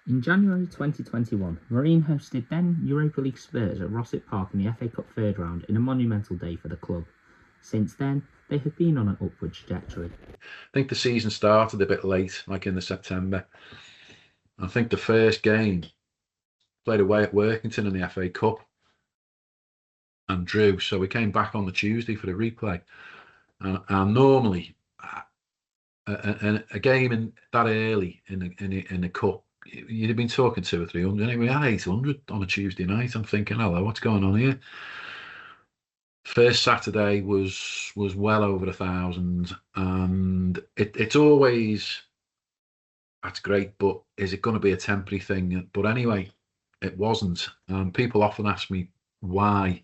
In January 2021, Marine hosted then Europa League Spurs at Rossett Park in the FA Cup third round in a monumental day for the club. Since then, they have been on an upward trajectory. I think the season started a bit late, like in the September. I think the first game played away at Workington in the FA Cup and drew, so we came back on the Tuesday for the replay. And normally, a game in that early in the cup, you'd have been talking 200 or 300. Anyway, we had 800 on a Tuesday night. I'm thinking, hello, what's going on here? First Saturday was well over 1,000, and it's always, that's great, but is it going to be a temporary thing? But anyway, it wasn't. People often ask me why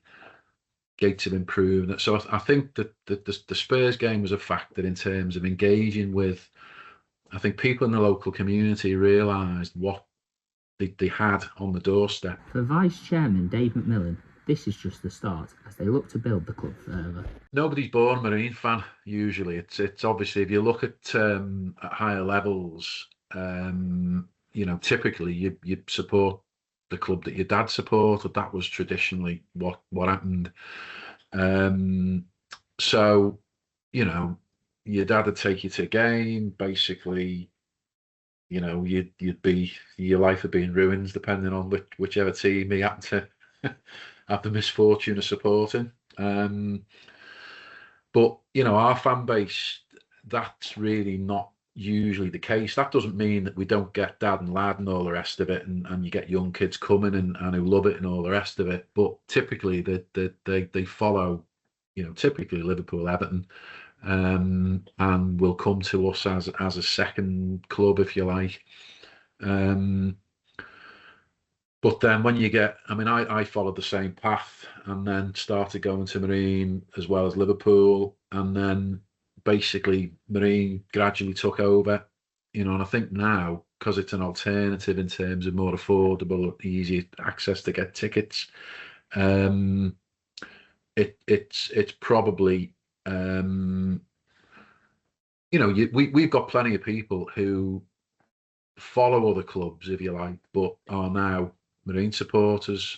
gates have improved. So I think that the Spurs game was a factor in terms of engaging with, I think people in the local community realised what they had on the doorstep. For Vice Chairman Dave McMillan, this is just the start as they look to build the club further. Nobody's born a Marine fan, usually. It's obviously, if you look at higher levels, typically you support the club that your dad supported. That was traditionally what happened. So, your dad would take you to a game, basically, you'd be, your life would be in ruins depending on whichever team he happened to have the misfortune of supporting. But, our fan base, that's really not usually the case. That doesn't mean that we don't get dad and lad and all the rest of it, and you get young kids coming and who love it and all the rest of it. But typically they follow, typically Liverpool, Everton, and will come to us as a second club, if you like. But then when you get, I followed the same path and then started going to Marine as well as Liverpool, and then basically Marine gradually took over, and I think now, because it's an alternative in terms of more affordable, easy access to get tickets, it's probably, we've got plenty of people who follow other clubs, if you like, but are now Marine supporters.